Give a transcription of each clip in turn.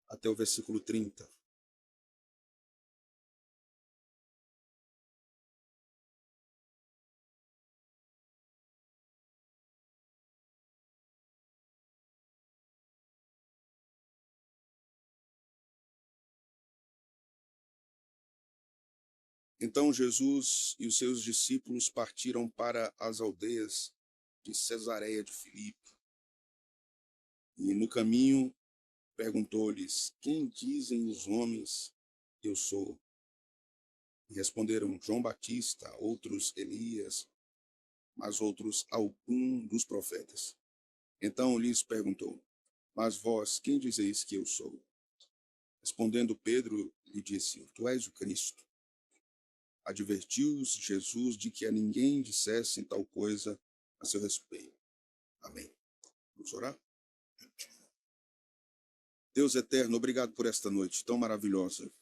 até o versículo 30. Então Jesus e os seus discípulos partiram para as aldeias de Cesareia de Filipe. E no caminho perguntou-lhes: Quem dizem os homens que eu sou? E responderam: João Batista, outros Elias, mas outros algum dos profetas. Então lhes perguntou: Mas vós, quem dizeis que eu sou? Respondendo Pedro, lhe disse: Tu és o Cristo. Advertiu-os Jesus de que a ninguém dissessem tal coisa a seu respeito. Amém. Vamos orar? Deus eterno, obrigado por esta noite tão maravilhosa.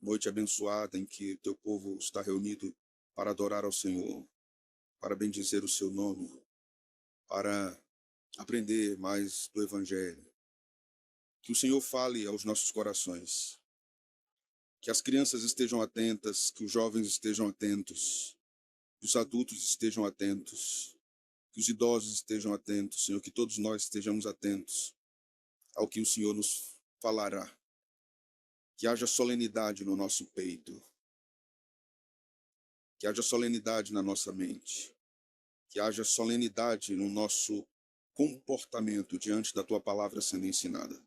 Noite abençoada em que teu povo está reunido para adorar ao Senhor, para bendizer o seu nome, para aprender mais do Evangelho. Que o Senhor fale aos nossos corações. Que as crianças estejam atentas, que os jovens estejam atentos, que os adultos estejam atentos, que os idosos estejam atentos, Senhor, que todos nós estejamos atentos ao que o Senhor nos falará. Que haja solenidade no nosso peito, que haja solenidade na nossa mente, que haja solenidade no nosso comportamento diante da Tua palavra sendo ensinada.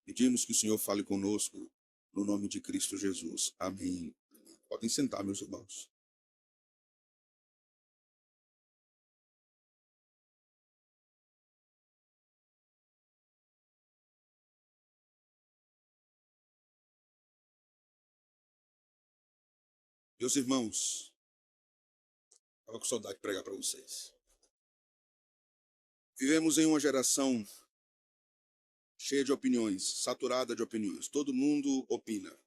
Pedimos que o Senhor fale conosco, no nome de Cristo Jesus. Amém. Podem sentar, meus irmãos. Meus irmãos, estava com saudade de pregar para vocês. Vivemos em uma geração cheia de opiniões, saturada de opiniões. Todo mundo opina.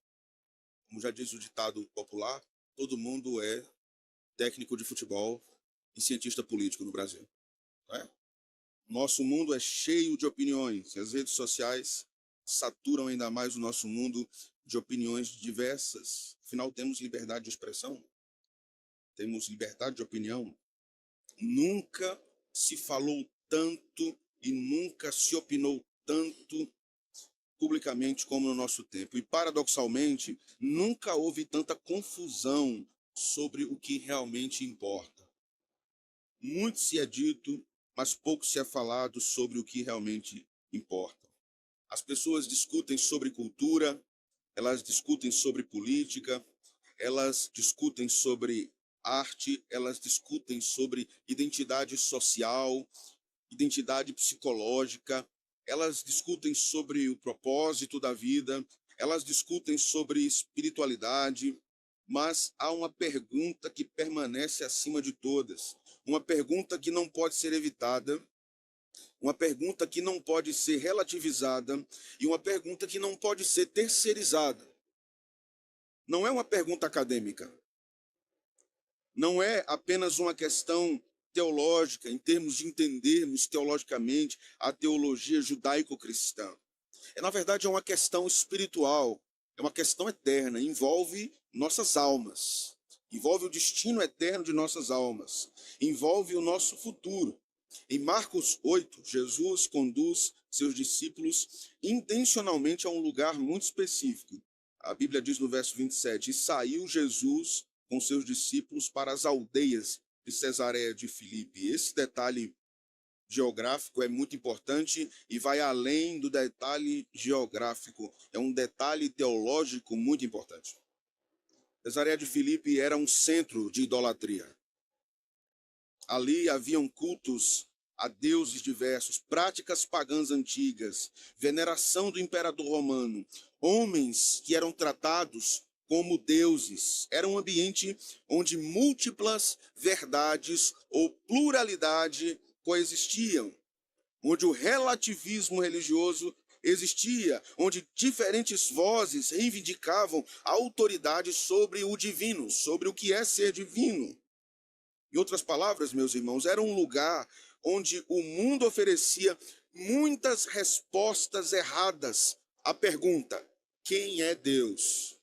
Como já diz o ditado popular, todo mundo é técnico de futebol e cientista político no Brasil. Não é? Nosso mundo é cheio de opiniões. As redes sociais saturam ainda mais o nosso mundo de opiniões diversas. Afinal, temos liberdade de expressão, temos liberdade de opinião. Nunca se falou tanto e nunca se opinou tanto publicamente como no nosso tempo. E, paradoxalmente, nunca houve tanta confusão sobre o que realmente importa. Muito se é dito, mas pouco se é falado sobre o que realmente importa. As pessoas discutem sobre cultura, elas discutem sobre política, elas discutem sobre arte, elas discutem sobre identidade social, identidade psicológica, elas discutem sobre o propósito da vida, elas discutem sobre espiritualidade, mas há uma pergunta que permanece acima de todas, uma pergunta que não pode ser evitada, uma pergunta que não pode ser relativizada e uma pergunta que não pode ser terceirizada. Não é uma pergunta acadêmica, não é apenas uma questão teológica, em termos de entendermos teologicamente a teologia judaico-cristã. Na verdade, é uma questão espiritual, é uma questão eterna, envolve nossas almas, envolve o destino eterno de nossas almas, envolve o nosso futuro. Em Marcos 8, Jesus conduz seus discípulos intencionalmente a um lugar muito específico. A Bíblia diz no verso 27, e saiu Jesus com seus discípulos para as aldeias de Cesareia de Filipe. Esse detalhe geográfico é muito importante e vai além do detalhe geográfico. É um detalhe teológico muito importante. Cesareia de Filipe era um centro de idolatria. Ali haviam cultos a deuses diversos, práticas pagãs antigas, veneração do imperador romano, homens que eram tratados como deuses. Era um ambiente onde múltiplas verdades ou pluralidade coexistiam, onde o relativismo religioso existia, onde diferentes vozes reivindicavam a autoridade sobre o divino, sobre o que é ser divino. Em outras palavras, meus irmãos, era um lugar onde o mundo oferecia muitas respostas erradas à pergunta: quem é Deus?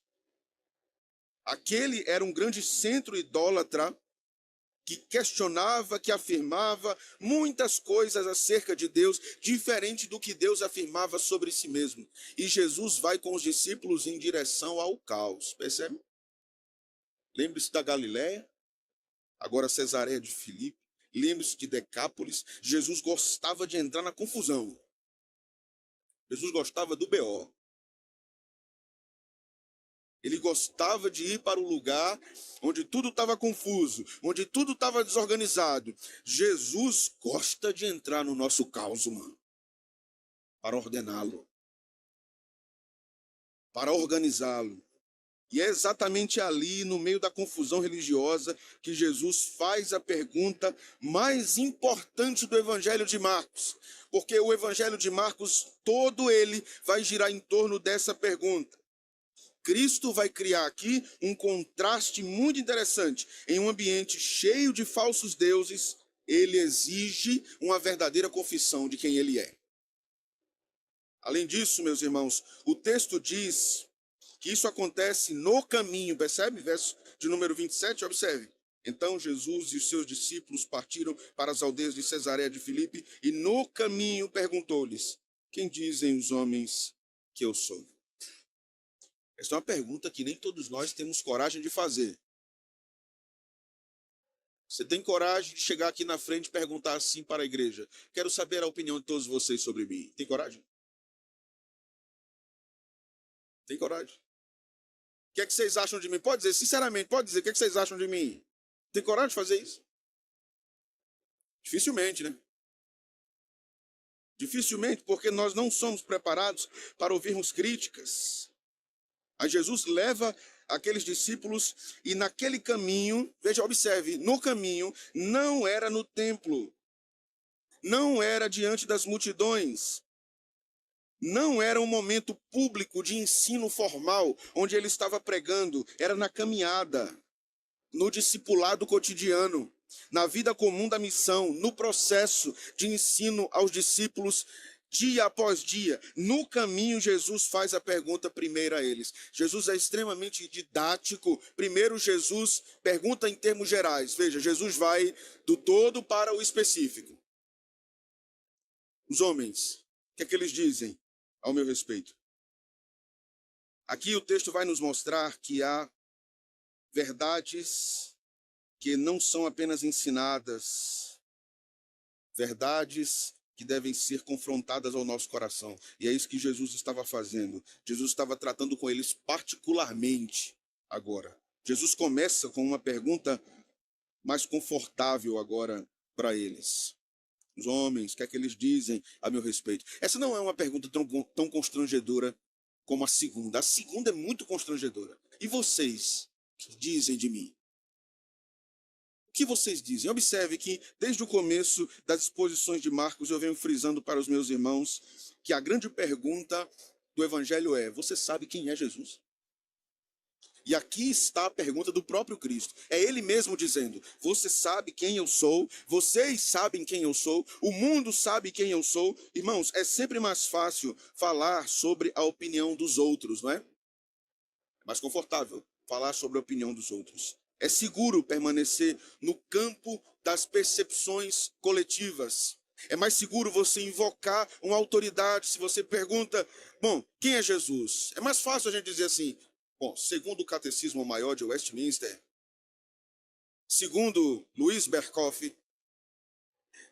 Aquele era um grande centro idólatra que questionava, que afirmava muitas coisas acerca de Deus, diferente do que Deus afirmava sobre si mesmo. E Jesus vai com os discípulos em direção ao caos, percebe? Lembre-se da Galiléia, agora Cesareia de Filipe. Lembre-se de Decápolis. Jesus gostava de entrar na confusão. Jesus gostava do BO. Ele gostava de ir para o lugar onde tudo estava confuso, onde tudo estava desorganizado. Jesus gosta de entrar no nosso caos humano para ordená-lo, para organizá-lo. E é exatamente ali, no meio da confusão religiosa, que Jesus faz a pergunta mais importante do Evangelho de Marcos. Porque o Evangelho de Marcos, todo ele vai girar em torno dessa pergunta. Cristo vai criar aqui um contraste muito interessante. Em um ambiente cheio de falsos deuses, ele exige uma verdadeira confissão de quem ele é. Além disso, meus irmãos, o texto diz que isso acontece no caminho, percebe? Verso de número 27, observe. Então Jesus e os seus discípulos partiram para as aldeias de Cesareia de Filipe e no caminho perguntou-lhes: quem dizem os homens que eu sou? Essa é uma pergunta que nem todos nós temos coragem de fazer. Você tem coragem de chegar aqui na frente e perguntar assim para a igreja: quero saber a opinião de todos vocês sobre mim. Tem coragem? Tem coragem? O que é que vocês acham de mim? Pode dizer, sinceramente, pode dizer, o que é que vocês acham de mim? Tem coragem de fazer isso? Dificilmente, né? Dificilmente, porque nós não somos preparados para ouvirmos críticas. Aí Jesus leva aqueles discípulos e naquele caminho, veja, observe, no caminho não era no templo, não era diante das multidões, não era um momento público de ensino formal onde ele estava pregando, era na caminhada, no discipulado cotidiano, na vida comum da missão, no processo de ensino aos discípulos, dia após dia. No caminho, Jesus faz a pergunta primeiro a eles. Jesus é extremamente didático. Primeiro, Jesus pergunta em termos gerais. Veja, Jesus vai do todo para o específico. Os homens, o que é que eles dizem ao meu respeito? Aqui o texto vai nos mostrar que há verdades que não são apenas ensinadas, verdades que devem ser confrontadas ao nosso coração. E é isso que Jesus estava fazendo. Jesus estava tratando com eles particularmente agora. Jesus começa com uma pergunta mais confortável agora para eles. Os homens, o que é que eles dizem a meu respeito? Essa não é uma pergunta tão constrangedora como a segunda. A segunda é muito constrangedora. E vocês, que dizem de mim? O que vocês dizem? Observe que, desde o começo das exposições de Marcos, eu venho frisando para os meus irmãos que a grande pergunta do Evangelho é: você sabe quem é Jesus? E aqui está a pergunta do próprio Cristo. É ele mesmo dizendo: você sabe quem eu sou? Vocês sabem quem eu sou? O mundo sabe quem eu sou? Irmãos, é sempre mais fácil falar sobre a opinião dos outros, não é? É mais confortável falar sobre a opinião dos outros. É seguro permanecer no campo das percepções coletivas. É mais seguro você invocar uma autoridade se você pergunta: bom, quem é Jesus? É mais fácil a gente dizer assim: bom, segundo o Catecismo Maior de Westminster, segundo Louis Berkhoff,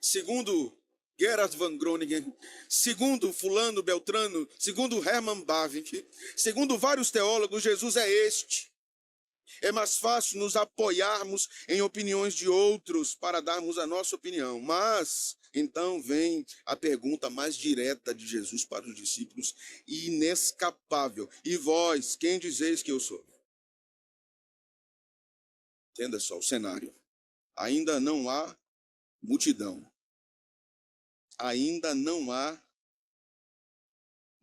segundo Gerhard van Groningen, segundo fulano Beltrano, segundo Hermann Bavinck, segundo vários teólogos, Jesus é este. É mais fácil nos apoiarmos em opiniões de outros para darmos a nossa opinião. Mas, então vem a pergunta mais direta de Jesus para os discípulos, inescapável. E vós, quem dizeis que eu sou? Entenda só o cenário. Ainda não há multidão. Ainda não há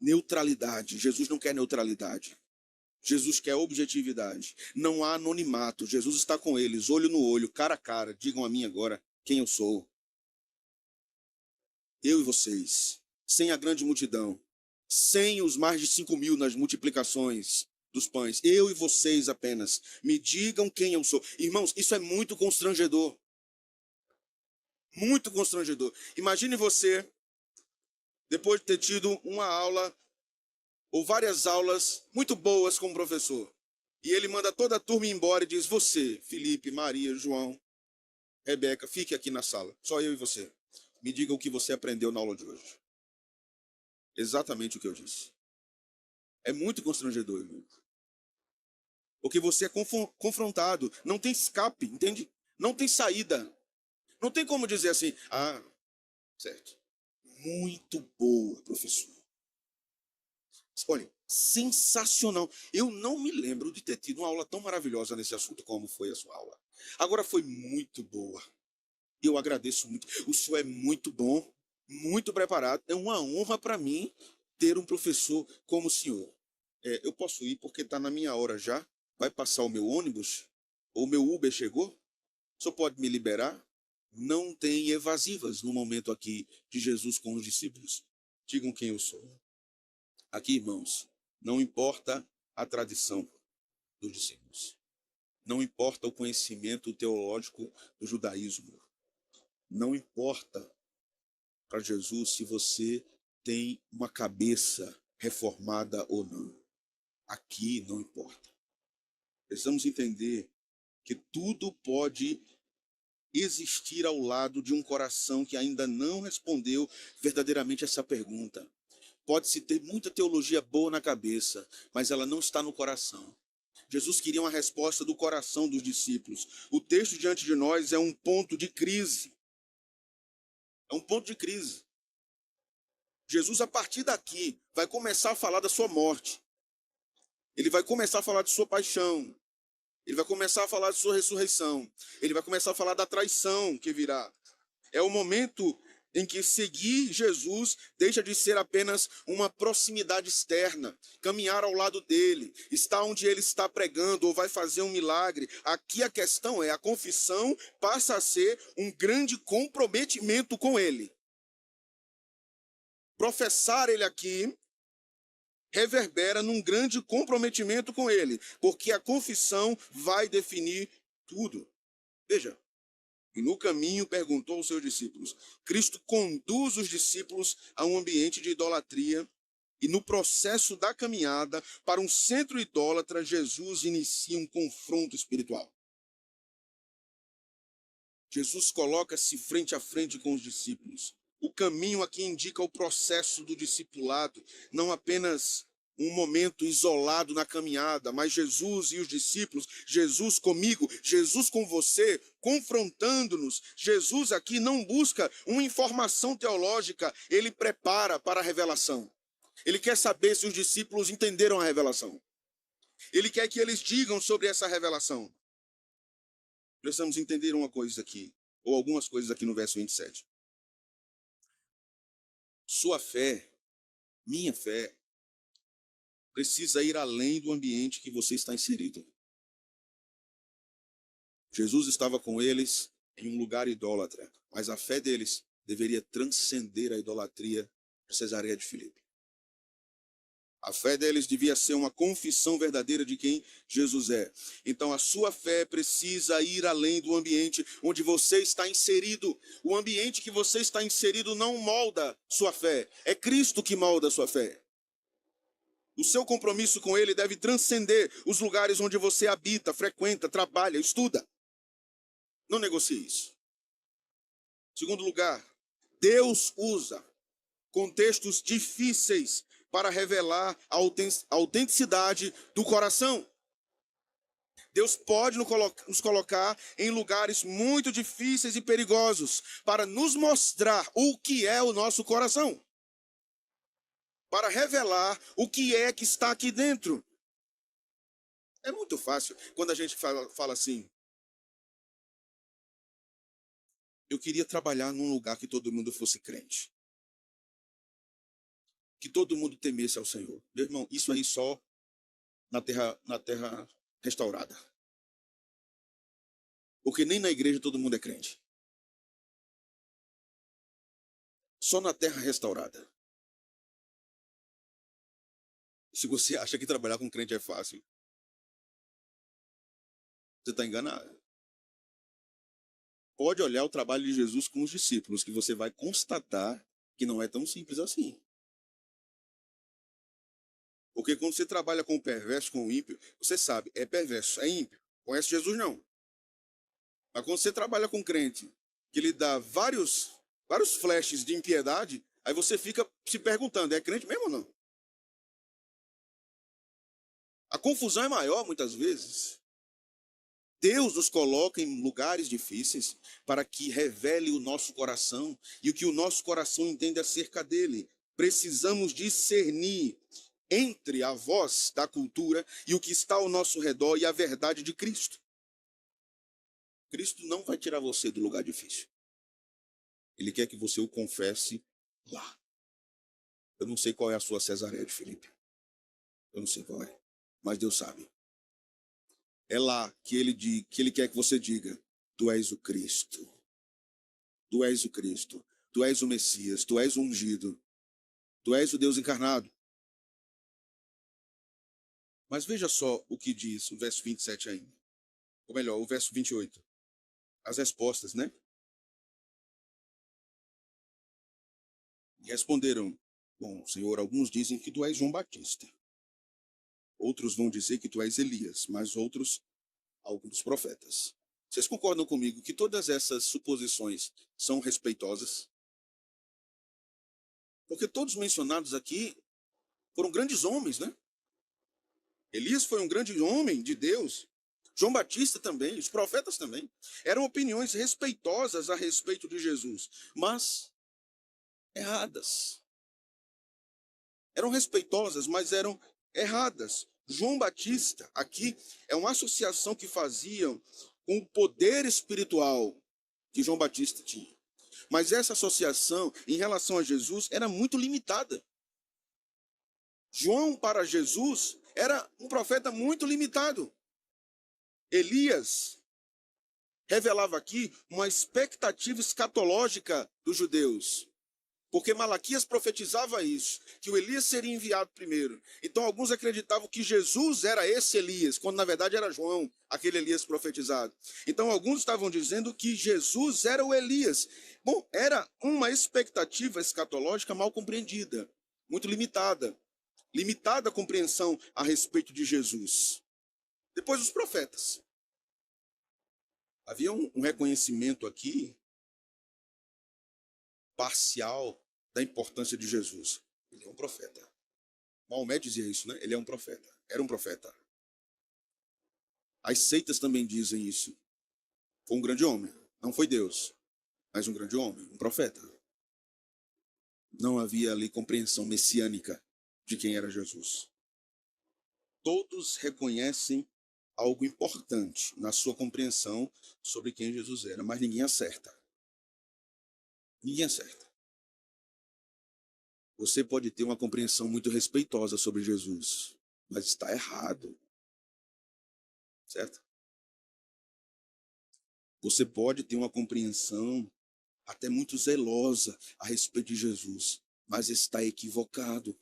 neutralidade. Jesus não quer neutralidade. Jesus quer objetividade. Não há anonimato. Jesus está com eles, olho no olho, cara a cara. Digam a mim agora quem eu sou. Eu e vocês. sem a grande multidão, sem os mais de 5.000 nas multiplicações dos pães. Eu e vocês apenas. Me digam quem eu sou. Irmãos, isso é muito constrangedor. Muito constrangedor. Imagine você, depois de ter tido uma aula ou várias aulas muito boas com o professor. E ele manda toda a turma ir embora e diz: você, Felipe, Maria, João, Rebeca, fique aqui na sala. Só eu e você. Me diga o que você aprendeu na aula de hoje. Exatamente o que eu disse. É muito constrangedor, irmão. Porque você é confrontado. Não tem escape, entende? Não tem saída. Não tem como dizer assim: ah, certo. Muito boa, professor. Olha, sensacional. Eu não me lembro de ter tido uma aula tão maravilhosa nesse assunto como foi a sua aula. Agora foi muito boa. Eu agradeço muito. O senhor é muito bom, muito preparado. É uma honra para mim ter um professor como o senhor. Eu posso ir porque está na minha hora já. Vai passar o meu ônibus? Ou o meu Uber chegou? O senhor pode me liberar? Não tem evasivas no momento aqui de Jesus com os discípulos. Digam quem eu sou. Aqui, irmãos, não importa a tradição dos discípulos. Não importa o conhecimento teológico do judaísmo. Não importa para Jesus se você tem uma cabeça reformada ou não. Aqui não importa. Precisamos entender que tudo pode existir ao lado de um coração que ainda não respondeu verdadeiramente essa pergunta. Pode-se ter muita teologia boa na cabeça, mas ela não está no coração. Jesus queria uma resposta do coração dos discípulos. O texto diante de nós é um ponto de crise. É um ponto de crise. Jesus, a partir daqui, vai começar a falar da sua morte. Ele vai começar a falar de sua paixão. Ele vai começar a falar de sua ressurreição. Ele vai começar a falar da traição que virá. É o momento em que seguir Jesus deixa de ser apenas uma proximidade externa, caminhar ao lado dele, estar onde ele está pregando ou vai fazer um milagre. Aqui a questão é, a confissão passa a ser um grande comprometimento com ele. Professar ele aqui reverbera num grande comprometimento com ele, porque a confissão vai definir tudo. Veja, e no caminho perguntou aos seus discípulos. Cristo conduz os discípulos a um ambiente de idolatria e no processo da caminhada para um centro idólatra, Jesus inicia um confronto espiritual. Jesus coloca-se frente a frente com os discípulos. O caminho aqui indica o processo do discipulado, não apenas um momento isolado na caminhada, mas Jesus e os discípulos, Jesus comigo, Jesus com você, confrontando-nos. Jesus aqui não busca uma informação teológica, ele prepara para a revelação. Ele quer saber se os discípulos entenderam a revelação. Ele quer que eles digam sobre essa revelação. Precisamos entender uma coisa aqui, ou algumas coisas aqui no verso 27. Sua fé, minha fé, precisa ir além do ambiente que você está inserido. Jesus estava com eles em um lugar idólatra, mas a fé deles deveria transcender a idolatria de Cesareia de Filipe. A fé deles devia ser uma confissão verdadeira de quem Jesus é. Então a sua fé precisa ir além do ambiente onde você está inserido. O ambiente que você está inserido não molda sua fé. É Cristo que molda a sua fé. O seu compromisso com ele deve transcender os lugares onde você habita, frequenta, trabalha, estuda. Não negocie isso. Segundo lugar, Deus usa contextos difíceis para revelar a autenticidade do coração. Deus pode nos colocar em lugares muito difíceis e perigosos para nos mostrar o que é o nosso coração. Para revelar o que é que está aqui dentro. É muito fácil quando a gente fala assim: eu queria trabalhar num lugar que todo mundo fosse crente. Que todo mundo temesse ao Senhor. Meu irmão, isso aí só na terra restaurada. Porque nem na igreja todo mundo é crente. Só na terra restaurada. Se você acha que trabalhar com crente é fácil, você está enganado. Pode olhar o trabalho de Jesus com os discípulos, que você vai constatar que não é tão simples assim. Porque quando você trabalha com o perverso, com o ímpio, você sabe, é perverso, é ímpio. Conhece Jesus, não. Mas quando você trabalha com crente, que lhe dá vários flashes de impiedade, aí você fica se perguntando, é crente mesmo ou não? A confusão é maior, muitas vezes. Deus nos coloca em lugares difíceis para que revele o nosso coração e o que o nosso coração entende acerca dele. Precisamos discernir entre a voz da cultura e o que está ao nosso redor e a verdade de Cristo. Cristo não vai tirar você do lugar difícil. Ele quer que você o confesse lá. Eu não sei qual é a sua Cesareia de Filipe. Eu não sei qual é, mas Deus sabe. É lá que ele quer que você diga: tu és o Cristo. Tu és o Cristo. Tu és o Messias. Tu és o ungido. Tu és o Deus encarnado. Mas veja só o que diz o verso 27 ainda. Ou melhor, o verso 28. As respostas, né? E responderam: bom, Senhor, alguns dizem que tu és João Batista. Outros vão dizer que tu és Elias, mas outros, alguns profetas. Vocês concordam comigo que todas essas suposições são respeitosas? Porque todos mencionados aqui foram grandes homens, né? Elias foi um grande homem de Deus. João Batista também, os profetas também. Eram opiniões respeitosas a respeito de Jesus, mas erradas. Eram respeitosas, mas eram erradas. João Batista, aqui, é uma associação que faziam com o poder espiritual que João Batista tinha. Mas essa associação, em relação a Jesus, era muito limitada. João, para Jesus, era um profeta muito limitado. Elias revelava aqui uma expectativa escatológica dos judeus. Porque Malaquias profetizava isso, que o Elias seria enviado primeiro. Então alguns acreditavam que Jesus era esse Elias, quando na verdade era João, aquele Elias profetizado. Então alguns estavam dizendo que Jesus era o Elias. Bom, era uma expectativa escatológica mal compreendida, muito limitada. Limitada a compreensão a respeito de Jesus. Depois os profetas. Havia um reconhecimento aqui parcial da importância de Jesus. Ele é um profeta. Maomé dizia isso, né? Ele é um profeta. Era um profeta. As seitas também dizem isso. Foi um grande homem. Não foi Deus, mas um grande homem, um profeta. Não havia ali compreensão messiânica de quem era Jesus. Todos reconhecem algo importante na sua compreensão sobre quem Jesus era, mas ninguém acerta. Ninguém acerta. Você pode ter uma compreensão muito respeitosa sobre Jesus, mas está errado. Certo? Você pode ter uma compreensão até muito zelosa a respeito de Jesus, mas está equivocado.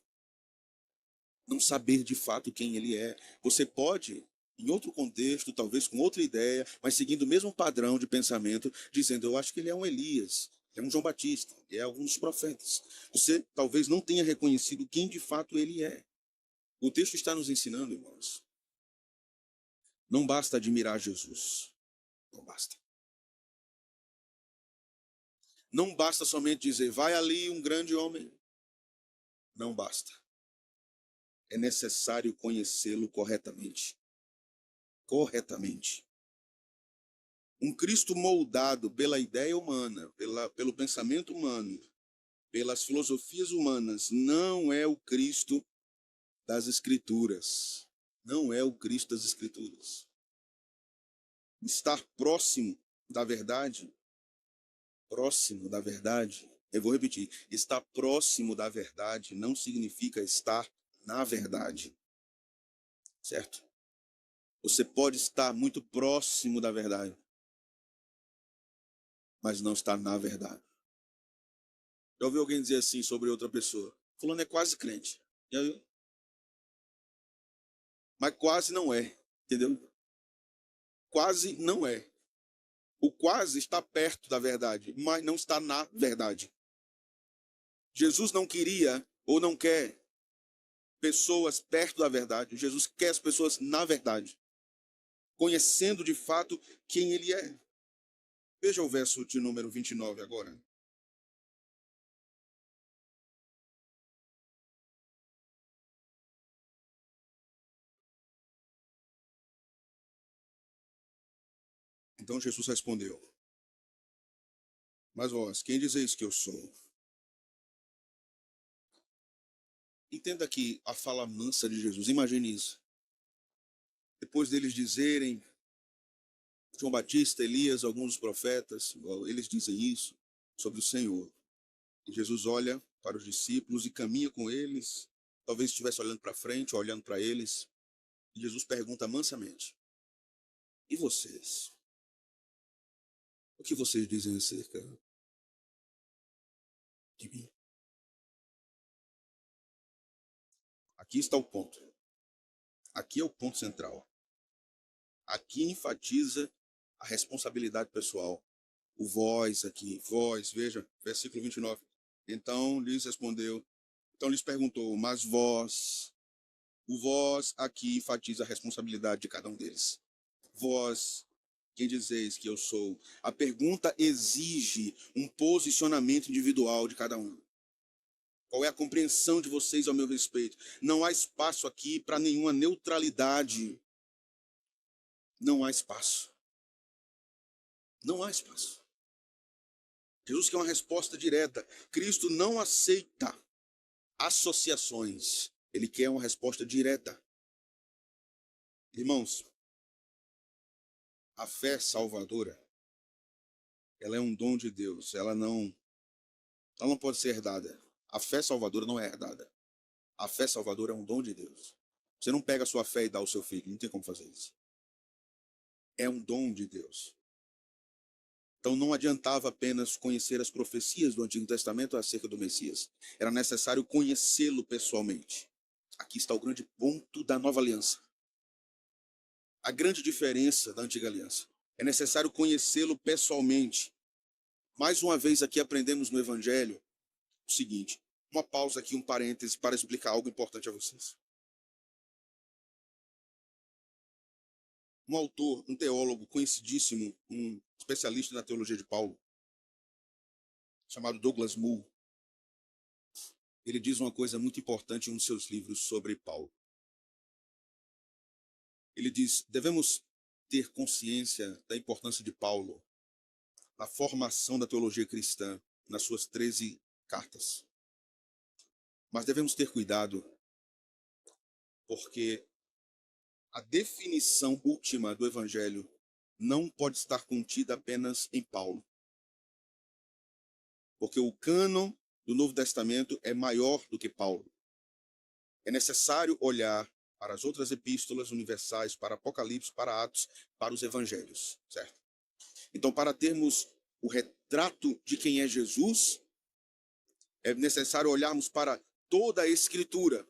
Não saber de fato quem ele é. Você pode, em outro contexto, talvez com outra ideia, mas seguindo o mesmo padrão de pensamento, dizendo: eu acho que ele é um Elias, é um João Batista, é alguns profetas. Você talvez não tenha reconhecido quem de fato ele é. O texto está nos ensinando, irmãos. Não basta admirar Jesus. Não basta. Não basta somente dizer: vai ali um grande homem. Não basta. É necessário conhecê-lo corretamente. Corretamente. Um Cristo moldado pela ideia humana, pelo pensamento humano, pelas filosofias humanas, não é o Cristo das Escrituras. Não é o Cristo das Escrituras. Estar próximo da verdade, eu vou repetir, estar próximo da verdade não significa estar na verdade, certo? Você pode estar muito próximo da verdade, mas não estar na verdade. Já ouvi alguém dizer assim sobre outra pessoa: fulano é quase crente. Já viu? mas quase não é, entendeu? Quase não é. O quase está perto da verdade, mas não está na verdade. Jesus não queria ou não quer pessoas perto da verdade. Jesus quer as pessoas na verdade, conhecendo de fato quem ele é. Veja o verso de número 29 agora. Então Jesus respondeu: Mas vós, quem dizeis que eu sou? Entenda aqui a fala mansa de Jesus. Imagine isso. Depois deles dizerem, João Batista, Elias, alguns dos profetas, eles dizem isso sobre o Senhor. E Jesus olha para os discípulos e caminha com eles. Talvez estivesse olhando para frente, olhando para eles. E Jesus pergunta mansamente: E vocês? O que vocês dizem acerca de mim? Aqui está o ponto. Aqui é o ponto central. Aqui enfatiza a responsabilidade pessoal. O vós aqui, vós, veja, versículo 29. Então lhes respondeu, então lhes perguntou, mas vós, o vós aqui enfatiza a responsabilidade de cada um deles. Vós, quem dizeis que eu sou? A pergunta exige um posicionamento individual de cada um. Qual é a compreensão de vocês ao meu respeito? Não há espaço aqui para nenhuma neutralidade. Não há espaço. Não há espaço. Jesus quer uma resposta direta. Cristo não aceita associações. Ele quer uma resposta direta. Irmãos, a fé salvadora, ela é um dom de Deus. Ela não pode ser herdada. A fé salvadora não é herdada. A fé salvadora é um dom de Deus. Você não pega a sua fé e dá ao seu filho. Não tem como fazer isso. É um dom de Deus. Então não adiantava apenas conhecer as profecias do Antigo Testamento acerca do Messias. Era necessário conhecê-lo pessoalmente. Aqui está o grande ponto da nova aliança. A grande diferença da antiga aliança. É necessário conhecê-lo pessoalmente. Mais uma vez aqui aprendemos no Evangelho o seguinte. Uma pausa aqui, um parêntese para explicar algo importante a vocês. Um autor, um teólogo conhecidíssimo, um especialista na teologia de Paulo, chamado Douglas Moo, ele diz uma coisa muito importante em um dos seus livros sobre Paulo. Ele diz, devemos ter consciência da importância de Paulo na formação da teologia cristã, nas suas 13 cartas. Mas devemos ter cuidado, porque a definição última do Evangelho não pode estar contida apenas em Paulo. Porque o cânon do Novo Testamento é maior do que Paulo. É necessário olhar para as outras epístolas universais, para Apocalipse, para Atos, para os Evangelhos, certo? Então, para termos o retrato de quem é Jesus, é necessário olharmos para toda a Escritura.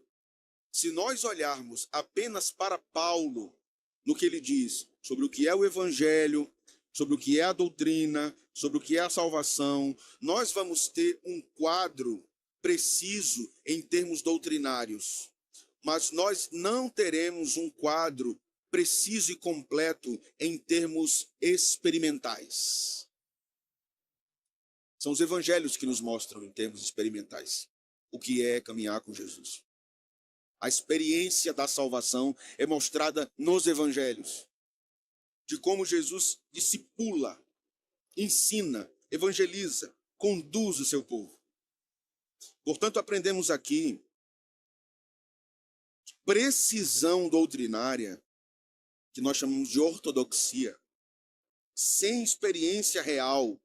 Se nós olharmos apenas para Paulo, no que ele diz sobre o que é o Evangelho, sobre o que é a doutrina, sobre o que é a salvação, nós vamos ter um quadro preciso em termos doutrinários, mas nós não teremos um quadro preciso e completo em termos experimentais. São os evangelhos que nos mostram, em termos experimentais, o que é caminhar com Jesus. A experiência da salvação é mostrada nos evangelhos, de como Jesus discipula, ensina, evangeliza, conduz o seu povo. Portanto, aprendemos aqui precisão doutrinária, que nós chamamos de ortodoxia, sem experiência real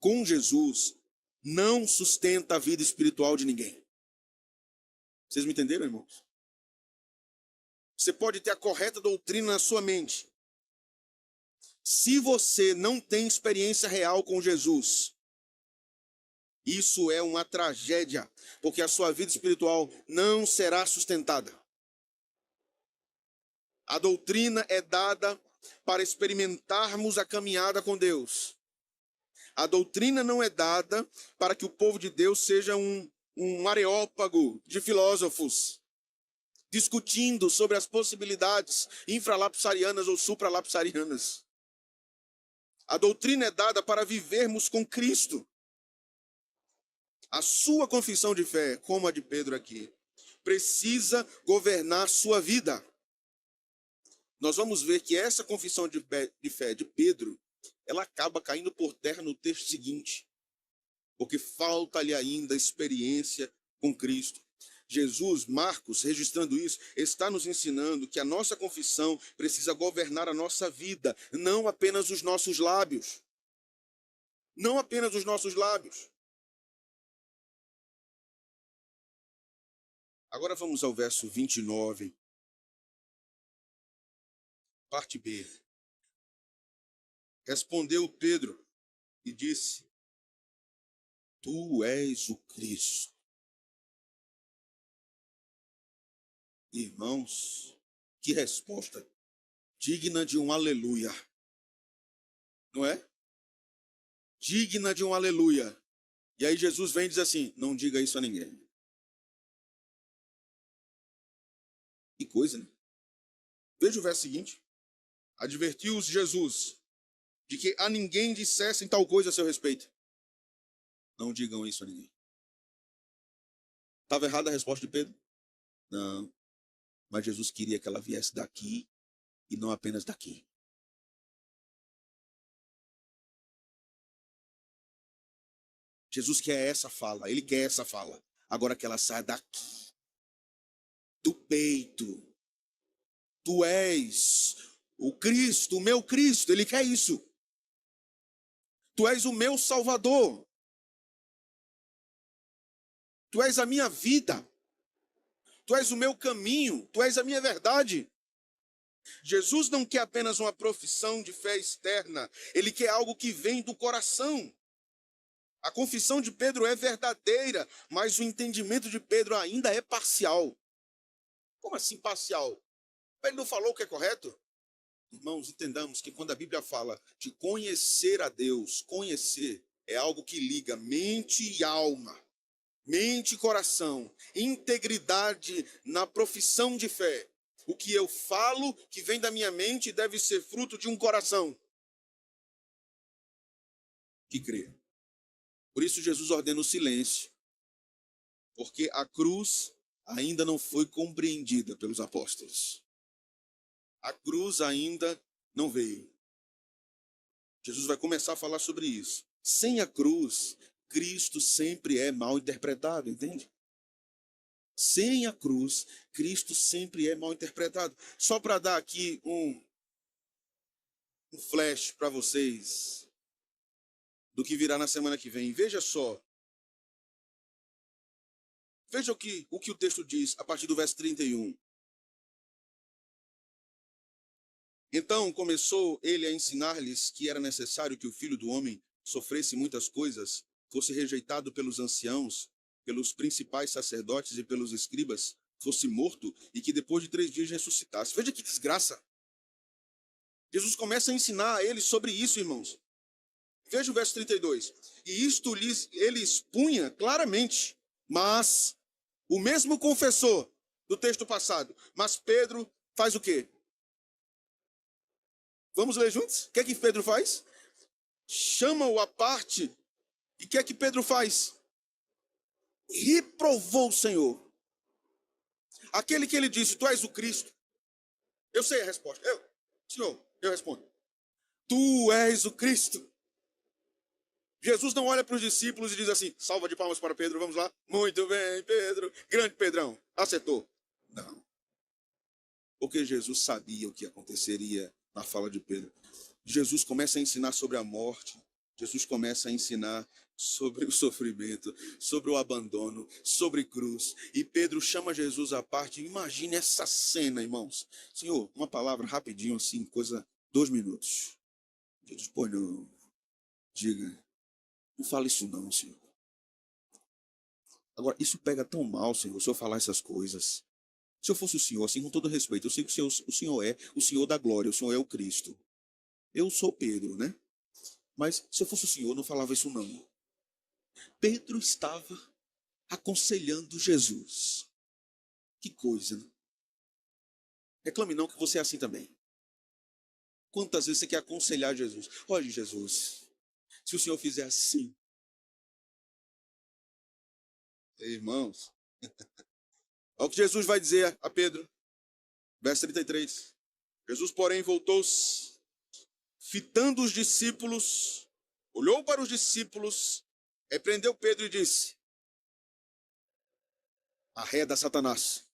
com Jesus, não sustenta a vida espiritual de ninguém. Vocês me entenderam, irmãos? Você pode ter a correta doutrina na sua mente. Se você não tem experiência real com Jesus, isso é uma tragédia, porque a sua vida espiritual não será sustentada. A doutrina é dada para experimentarmos a caminhada com Deus. A doutrina não é dada para que o povo de Deus seja um areópago de filósofos, discutindo sobre as possibilidades infralapsarianas ou supralapsarianas. A doutrina é dada para vivermos com Cristo. A sua confissão de fé, como a de Pedro aqui, precisa governar sua vida. Nós vamos ver que essa confissão de fé de Pedro, ela acaba caindo por terra no texto seguinte, porque falta-lhe ainda experiência com Cristo. Jesus, Marcos, registrando isso, está nos ensinando que a nossa confissão precisa governar a nossa vida, não apenas os nossos lábios. Não apenas os nossos lábios. Agora vamos ao verso 29, parte B. Respondeu Pedro e disse: Tu és o Cristo. Irmãos, que resposta digna de um aleluia. Não é? Digna de um aleluia. E aí Jesus vem e diz assim: não diga isso a ninguém. Que coisa, né? Veja o verso seguinte. Advertiu-os Jesus de que a ninguém dissessem tal coisa a seu respeito. Não digam isso a ninguém. Estava errada a resposta de Pedro? Não. Mas Jesus queria que ela viesse daqui e não apenas daqui. Jesus quer essa fala, ele quer essa fala. Agora que ela saia daqui, do peito. Tu és o Cristo, o meu Cristo, ele quer isso. Tu és o meu Salvador. Tu és a minha vida. Tu és o meu caminho, tu és a minha verdade. Jesus não quer apenas uma profissão de fé externa, ele quer algo que vem do coração. A confissão de Pedro é verdadeira, mas o entendimento de Pedro ainda é parcial. Como assim parcial? Ele não falou o que é correto? Irmãos, entendamos que quando a Bíblia fala de conhecer a Deus, conhecer é algo que liga mente e alma, mente e coração, integridade na profissão de fé. O que eu falo que vem da minha mente deve ser fruto de um coração que crê. Por isso Jesus ordena o silêncio, porque a cruz ainda não foi compreendida pelos apóstolos. A cruz ainda não veio. Jesus vai começar a falar sobre isso. Sem a cruz, Cristo sempre é mal interpretado, entende? Sem a cruz, Cristo sempre é mal interpretado. Só para dar aqui um flash para vocês do que virá na semana que vem. Veja só. Veja o que o texto diz a partir do verso 31. Então começou ele a ensinar-lhes que era necessário que o Filho do Homem sofresse muitas coisas, fosse rejeitado pelos anciãos, pelos principais sacerdotes e pelos escribas, fosse morto e que depois de 3 dias ressuscitasse. Veja que desgraça. Jesus começa a ensinar a eles sobre isso, irmãos. Veja o verso 32. E isto ele expunha claramente, mas o mesmo confessor do texto passado. Mas Pedro faz o quê? Vamos ler juntos? O que é que Pedro faz? Chama-o à parte. E o que é que Pedro faz? Reprovou o Senhor. Aquele que ele disse, tu és o Cristo. Eu sei a resposta. Senhor, eu respondo. Tu és o Cristo. Jesus não olha para os discípulos e diz assim, salva de palmas para Pedro, vamos lá. Muito bem, Pedro. Grande Pedrão, acertou. Não. Porque Jesus sabia o que aconteceria na fala de Pedro. Jesus começa a ensinar sobre a morte. Jesus começa a ensinar sobre o sofrimento, sobre o abandono, sobre cruz. E Pedro chama Jesus à parte. Imagine essa cena, irmãos. Senhor, uma palavra rapidinho assim, coisa, 2 minutos. Jesus, pô, não, diga, não fala isso não, Senhor. Agora, isso pega tão mal, Senhor, se eu falar essas coisas. Se eu fosse o Senhor, assim, com todo respeito, eu sei que o Senhor é o Senhor da glória, o Senhor é o Cristo. Eu sou Pedro, né? Mas se eu fosse o Senhor, eu não falava isso não. Pedro estava aconselhando Jesus. Que coisa, né? Reclame não que você é assim também. Quantas vezes você quer aconselhar Jesus? Olha, Jesus, se o Senhor fizer assim, irmãos, olha o que Jesus vai dizer a Pedro, verso 33. Jesus, porém, voltou-se, fitando os discípulos, olhou para os discípulos, repreendeu Pedro e disse: arreda Satanás.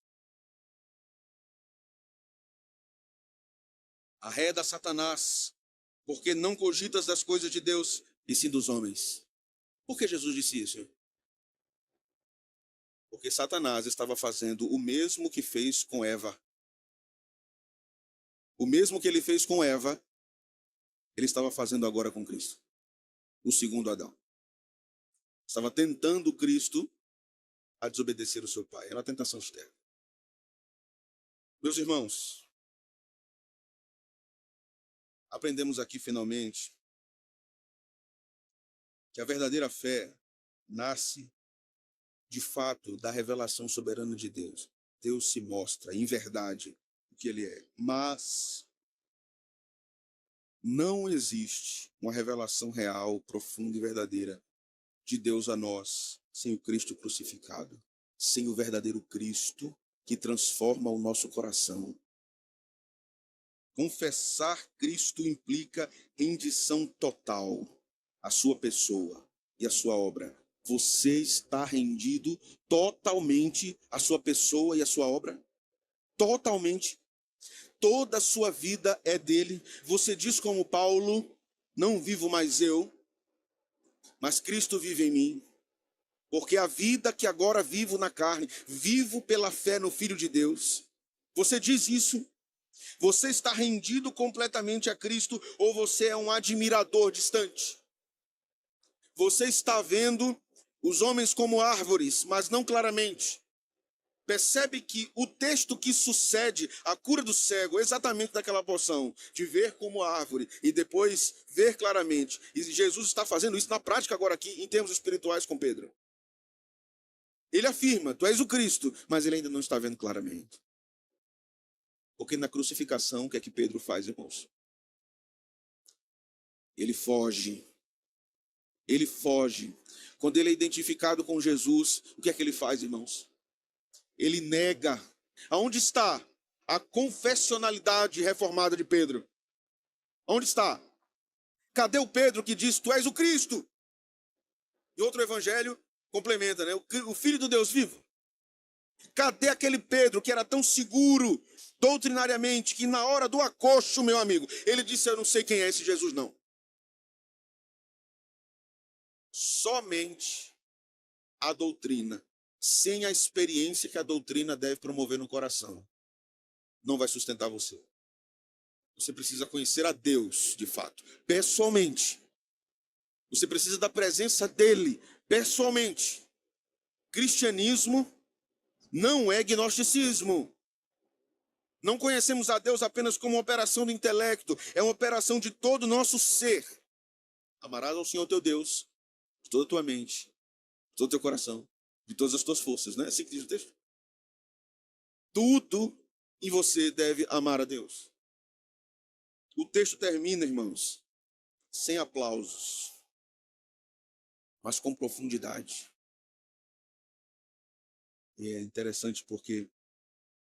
Arreda Satanás, porque não cogitas das coisas de Deus, e sim dos homens. Por que Jesus disse isso? Porque Satanás estava fazendo o mesmo que fez com Eva. O mesmo que ele fez com Eva, ele estava fazendo agora com Cristo, o segundo Adão. Estava tentando Cristo a desobedecer o seu pai. Era uma tentação externa. Meus irmãos, aprendemos aqui finalmente que a verdadeira fé nasce de fato da revelação soberana de Deus. Deus se mostra em verdade o que ele é. Mas não existe uma revelação real, profunda e verdadeira de Deus a nós sem o Cristo crucificado, sem o verdadeiro Cristo que transforma o nosso coração. Confessar Cristo implica rendição total à sua pessoa e à sua obra. Você está rendido totalmente à sua pessoa e à sua obra? Totalmente. Toda a sua vida é dele. Você diz como Paulo: não vivo mais eu, mas Cristo vive em mim. Porque a vida que agora vivo na carne, vivo pela fé no Filho de Deus. Você diz isso? Você está rendido completamente a Cristo ou você é um admirador distante? Você está vendo os homens como árvores, mas não claramente. Percebe que o texto que sucede a cura do cego é exatamente daquela porção, de ver como árvore e depois ver claramente. E Jesus está fazendo isso na prática agora aqui, em termos espirituais com Pedro. Ele afirma, tu és o Cristo, mas ele ainda não está vendo claramente. Porque na crucificação, o que é que Pedro faz, irmãos? Ele foge. Ele foge. Quando ele é identificado com Jesus, o que é que ele faz, irmãos? Ele nega. Aonde está a confessionalidade reformada de Pedro? Onde está? Cadê o Pedro que diz, tu és o Cristo? E outro evangelho complementa, né? O Filho do Deus vivo. Cadê aquele Pedro que era tão seguro doutrinariamente que na hora do acocho, meu amigo, ele disse, eu não sei quem é esse Jesus não. Somente a doutrina, sem a experiência que a doutrina deve promover no coração, não vai sustentar você. Você precisa conhecer a Deus, de fato, pessoalmente. Você precisa da presença dele, pessoalmente. Cristianismo não é gnosticismo. Não conhecemos a Deus apenas como uma operação do intelecto, é uma operação de todo o nosso ser. Amarás ao Senhor teu Deus, de toda a tua mente, de todo o teu coração, de todas as tuas forças, não é assim que diz o texto? Tudo em você deve amar a Deus. O texto termina, irmãos, sem aplausos, mas com profundidade. E é interessante porque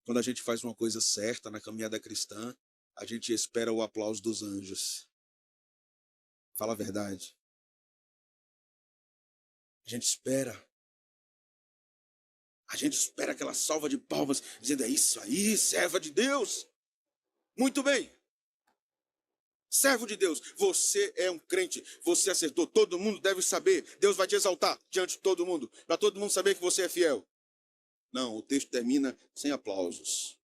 quando a gente faz uma coisa certa na caminhada cristã, a gente espera o aplauso dos anjos. Fala a verdade. A gente espera. A gente espera aquela salva de palmas, dizendo, é isso aí, serva de Deus. Muito bem. Servo de Deus, você é um crente, você acertou, todo mundo deve saber, Deus vai te exaltar diante de todo mundo, para todo mundo saber que você é fiel. Não, o texto termina sem aplausos,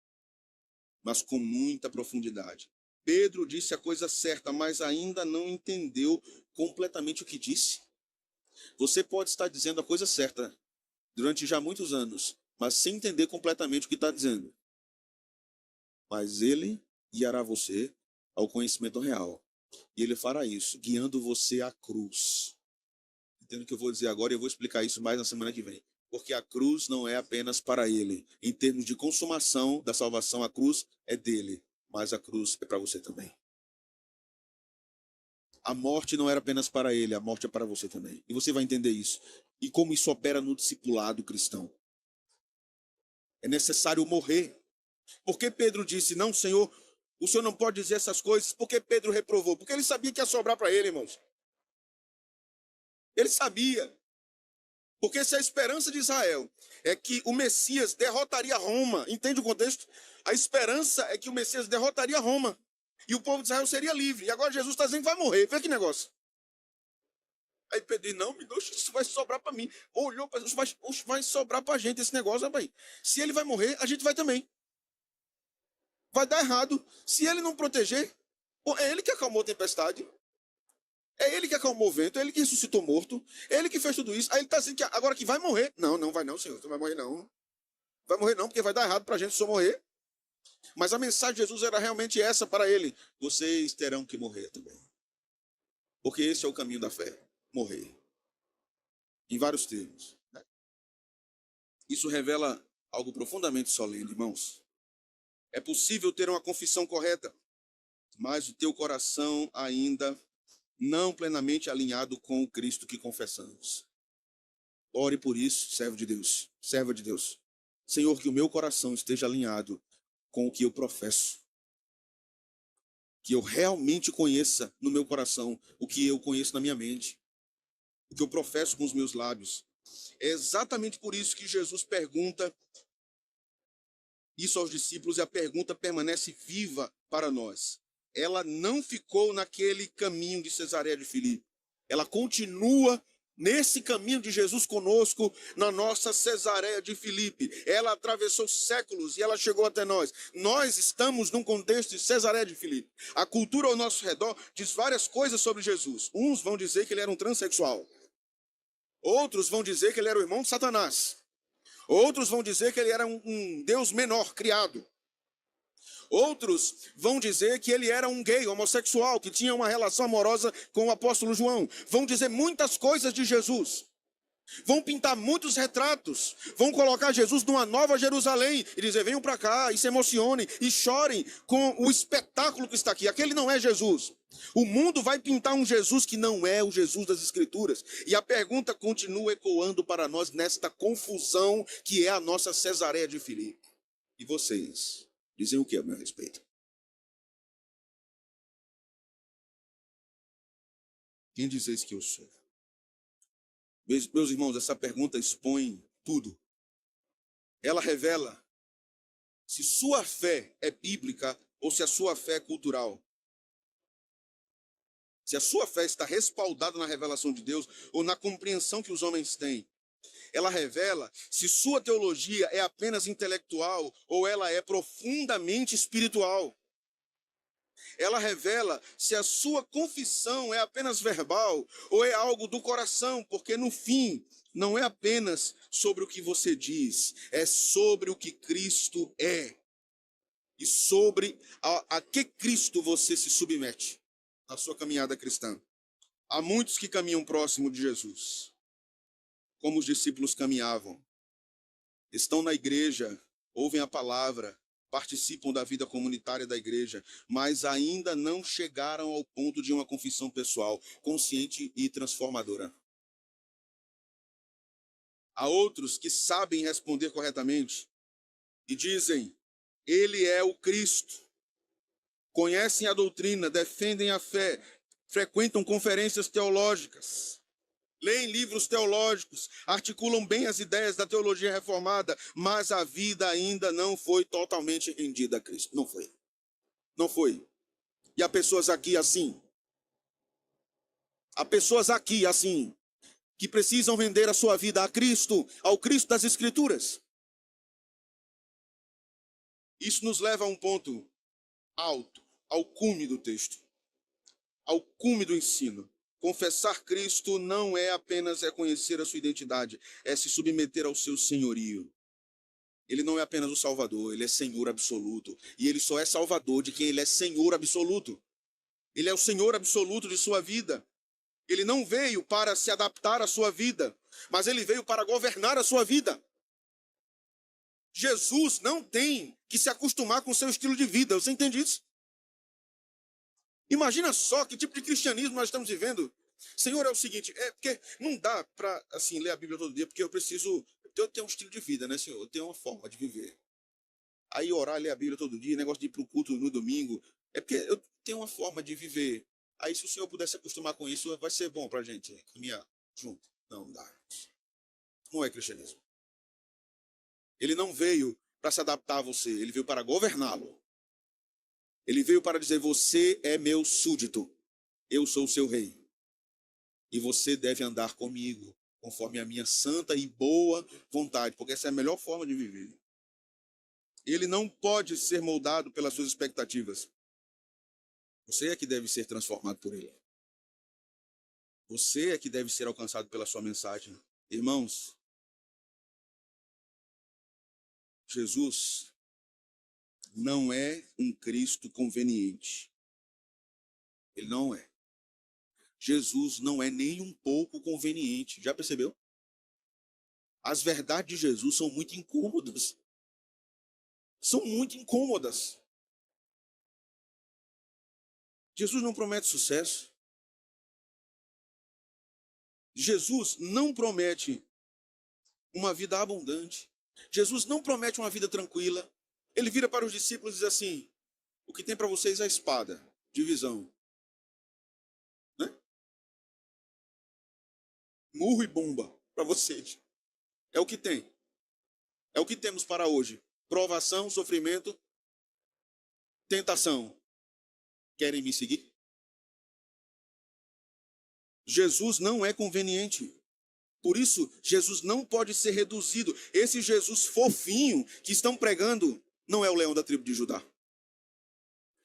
mas com muita profundidade. Pedro disse a coisa certa, mas ainda não entendeu completamente o que disse. Você pode estar dizendo a coisa certa durante já muitos anos, mas sem entender completamente o que está dizendo. mas ele guiará você ao conhecimento real. E ele fará isso, guiando você à cruz. Entendo o que eu vou dizer agora e eu vou explicar isso mais na semana que vem. Porque a cruz não é apenas para ele. Em termos de consumação da salvação, a cruz é dele, mas a cruz é para você também. A morte não era apenas para ele, a morte é para você também. E você vai entender isso. E como isso opera no discipulado cristão. É necessário morrer. Por que Pedro disse, não, Senhor, o Senhor não pode dizer essas coisas? Por que Pedro reprovou? Porque ele sabia que ia sobrar para ele, irmãos. Ele sabia. Porque se a esperança de Israel é que o Messias derrotaria Roma, entende o contexto? A esperança é que o Messias derrotaria Roma. E o povo de Israel seria livre. E agora Jesus está dizendo que vai morrer. Vê que negócio. Aí Pedro disse, não, isso vai sobrar para mim. Olhou para Jesus, vai sobrar para a gente esse negócio, rapaz. Se ele vai morrer, a gente vai também. Vai dar errado. Se ele não proteger, é ele que acalmou a tempestade. É ele que acalmou o vento, é ele que ressuscitou morto, é ele que fez tudo isso. Aí ele está dizendo que agora que vai morrer. Não, não vai não, Senhor. Não vai morrer não. Vai morrer não, porque vai dar errado para a gente se eu morrer. Mas a mensagem de Jesus era realmente essa para ele. Vocês terão que morrer também. Porque esse é o caminho da fé. Morrer. Em vários termos. Isso revela algo profundamente solene, irmãos. É possível ter uma confissão correta, mas o teu coração ainda não plenamente alinhado com o Cristo que confessamos. Ore por isso, servo de Deus, serva de Deus. Senhor, que o meu coração esteja alinhado com o que eu professo. Que eu realmente conheça no meu coração o que eu conheço na minha mente. O que eu professo com os meus lábios. É exatamente por isso que Jesus pergunta isso aos discípulos e a pergunta permanece viva para nós. Ela não ficou naquele caminho de Cesareia de Filipe. Ela continua nesse caminho de Jesus conosco, na nossa Cesareia de Filipe. Ela atravessou séculos e ela chegou até nós. Nós estamos num contexto de Cesareia de Filipe. A cultura ao nosso redor diz várias coisas sobre Jesus. Uns vão dizer que ele era um transexual. Outros vão dizer que ele era o irmão de Satanás. Outros vão dizer que ele era um Deus menor, criado. Outros vão dizer que ele era um gay, homossexual, que tinha uma relação amorosa com o apóstolo João. Vão dizer muitas coisas de Jesus. Vão pintar muitos retratos. Vão colocar Jesus numa nova Jerusalém e dizer, venham para cá e se emocionem e chorem com o espetáculo que está aqui. Aquele não é Jesus. O mundo vai pintar um Jesus que não é o Jesus das Escrituras. E a pergunta continua ecoando para nós nesta confusão que é a nossa Cesareia de Filipe. E vocês dizem o que a meu respeito? Quem dizeis que eu sou? Meus irmãos, essa pergunta expõe tudo. Ela revela se sua fé é bíblica ou se a sua fé é cultural. Se a sua fé está respaldada na revelação de Deus ou na compreensão que os homens têm. Ela revela se sua teologia é apenas intelectual ou ela é profundamente espiritual. Ela revela se a sua confissão é apenas verbal ou é algo do coração, porque no fim não é apenas sobre o que você diz, é sobre o que Cristo é e sobre a que Cristo você se submete na sua caminhada cristã. Há muitos que caminham próximo de Jesus, como os discípulos caminhavam. Estão na igreja, ouvem a palavra, participam da vida comunitária da igreja, mas ainda não chegaram ao ponto de uma confissão pessoal, consciente e transformadora. Há outros que sabem responder corretamente e dizem, ele é o Cristo. Conhecem a doutrina, defendem a fé, frequentam conferências teológicas, leem livros teológicos, articulam bem as ideias da teologia reformada, mas a vida ainda não foi totalmente rendida a Cristo. Não foi. Não foi. E há pessoas aqui assim. Há pessoas aqui assim, que precisam render a sua vida a Cristo, ao Cristo das Escrituras. Isso nos leva a um ponto alto, ao cume do texto, ao cume do ensino. Confessar Cristo não é apenas reconhecer a sua identidade, é se submeter ao seu senhorio. Ele não é apenas o Salvador, ele é Senhor absoluto. E ele só é Salvador de quem ele é Senhor absoluto. Ele é o Senhor absoluto de sua vida. Ele não veio para se adaptar à sua vida, mas ele veio para governar a sua vida. Jesus não tem que se acostumar com o seu estilo de vida. Você entende isso? Imagina só que tipo de cristianismo nós estamos vivendo. Senhor, é o seguinte, porque não dá para assim ler a Bíblia todo dia, porque eu preciso ter um estilo de vida, né, Senhor? Eu tenho uma forma de viver. Aí orar, ler a Bíblia todo dia, negócio de ir para o culto no domingo, é porque eu tenho uma forma de viver. Aí se o Senhor puder se acostumar com isso, vai ser bom para a gente caminhar junto. Não dá. Não é cristianismo. Ele não veio para se adaptar a você, ele veio para governá-lo. Ele veio para dizer: você é meu súdito, eu sou o seu rei. E você deve andar comigo, conforme a minha santa e boa vontade, porque essa é a melhor forma de viver. Ele não pode ser moldado pelas suas expectativas. Você é que deve ser transformado por ele. Você é que deve ser alcançado pela sua mensagem. Irmãos, Jesus não é um Cristo conveniente. Ele não é. Jesus não é nem um pouco conveniente. Já percebeu? As verdades de Jesus são muito incômodas. São muito incômodas. Jesus não promete sucesso. Jesus não promete uma vida abundante. Jesus não promete uma vida tranquila. Ele vira para os discípulos e diz assim: o que tem para vocês é a espada, divisão, né? Murro e bomba para vocês. É o que tem. É o que temos para hoje. Provação, sofrimento, tentação. Querem me seguir? Jesus não é conveniente. Por isso, Jesus não pode ser reduzido. Esse Jesus fofinho que estão pregando não é o leão da tribo de Judá.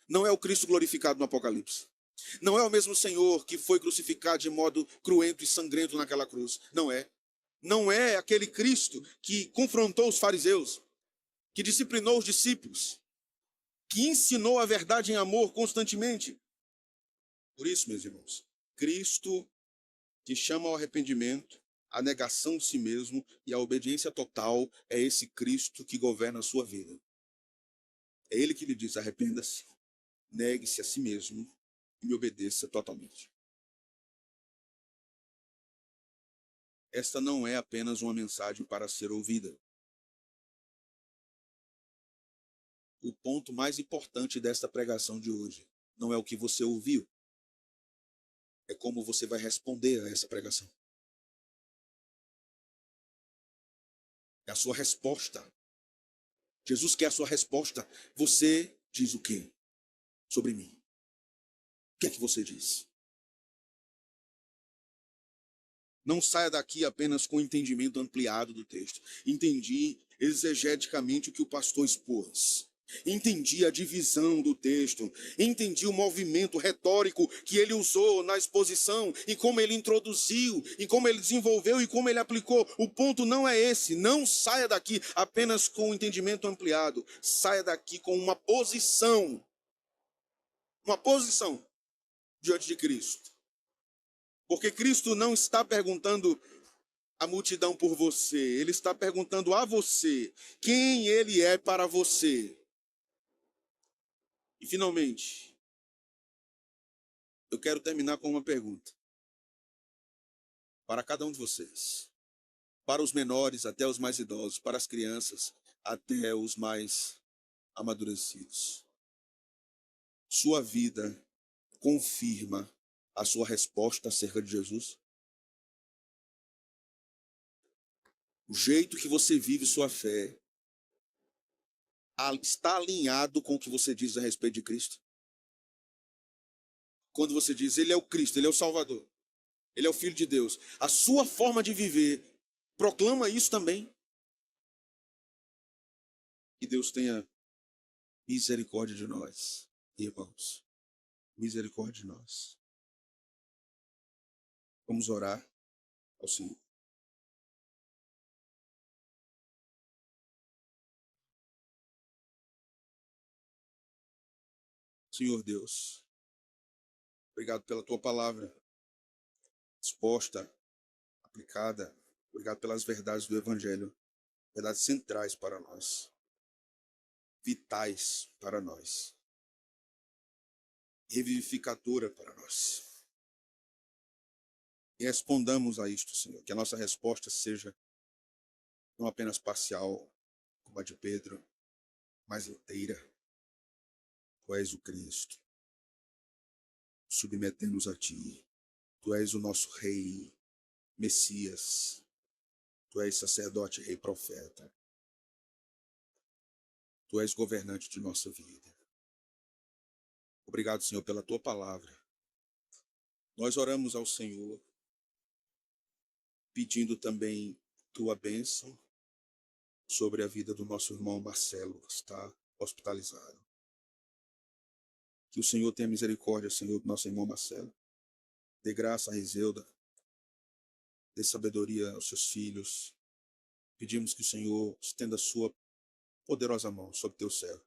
Não é o Cristo glorificado no Apocalipse. Não é o mesmo Senhor que foi crucificado de modo cruento e sangrento naquela cruz. Não é. Não é aquele Cristo que confrontou os fariseus, que disciplinou os discípulos, que ensinou a verdade em amor constantemente. Por isso, meus irmãos, Cristo que chama ao arrependimento, a negação de si mesmo e a obediência total é esse Cristo que governa a sua vida. É ele que lhe diz: arrependa-se, negue-se a si mesmo e me obedeça totalmente. Esta não é apenas uma mensagem para ser ouvida. O ponto mais importante desta pregação de hoje não é o que você ouviu, é como você vai responder a essa pregação. É a sua resposta. Jesus quer a sua resposta. Você diz o quê sobre mim? O que é que você diz? Não saia daqui apenas com o entendimento ampliado do texto. Entendi exegeticamente o que o pastor expôs. Entendi a divisão do texto. Entendi o movimento retórico que ele usou na exposição e como ele introduziu, e como ele desenvolveu e como ele aplicou. O ponto não é esse. Não saia daqui apenas com o entendimento ampliado. Saia daqui com uma posição. Uma posição diante de Cristo. Porque Cristo não está perguntando a multidão por você. Ele está perguntando a você quem ele é para você. E finalmente, eu quero terminar com uma pergunta. Para cada um de vocês. Para os menores até os mais idosos. Para as crianças até os mais amadurecidos. Sua vida confirma a sua resposta acerca de Jesus? O jeito que você vive sua fé está alinhado com o que você diz a respeito de Cristo? Quando você diz, ele é o Cristo, ele é o Salvador, ele é o Filho de Deus, a sua forma de viver proclama isso também? Que Deus tenha misericórdia de nós, irmãos. Misericórdia de nós. Vamos orar ao Senhor. Senhor Deus, obrigado pela tua palavra exposta, aplicada. Obrigado pelas verdades do Evangelho, verdades centrais para nós, vitais para nós, revivificadora para nós. E respondamos a isto, Senhor, que a nossa resposta seja não apenas parcial, como a de Pedro, mas inteira. Tu és o Cristo, submetemos a Ti. Tu és o nosso Rei, Messias. Tu és sacerdote, Rei, Profeta. Tu és governante de nossa vida. Obrigado, Senhor, pela Tua palavra. Nós oramos ao Senhor, pedindo também Tua bênção sobre a vida do nosso irmão Marcelo, que está hospitalizado. Que o Senhor tenha misericórdia, Senhor, do nosso irmão Marcelo. Dê graça a Rizeuda. Dê sabedoria aos seus filhos. Pedimos que o Senhor estenda a sua poderosa mão sobre teu servo,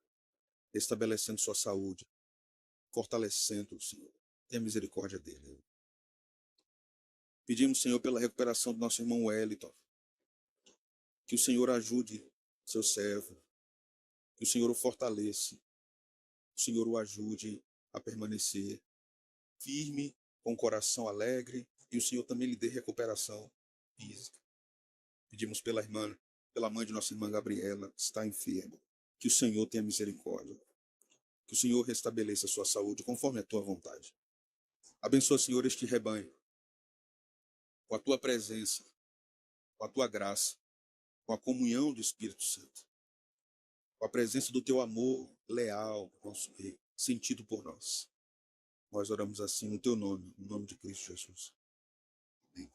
estabelecendo sua saúde, fortalecendo o Senhor. Tenha misericórdia dele. Pedimos, Senhor, pela recuperação do nosso irmão Wellington. Que o Senhor ajude seu servo. Que o Senhor o fortaleça. Que o Senhor o ajude a permanecer firme, com o coração alegre. E o Senhor também lhe dê recuperação física. Pedimos pela irmã, pela mãe de nossa irmã Gabriela, que está enferma. Que o Senhor tenha misericórdia. Que o Senhor restabeleça a sua saúde conforme a tua vontade. Abençoa, Senhor, este rebanho, com a tua presença, com a tua graça, com a comunhão do Espírito Santo, com a presença do teu amor leal, nosso Rei, sentido por nós. Nós oramos assim no teu nome, no nome de Cristo Jesus. Amém.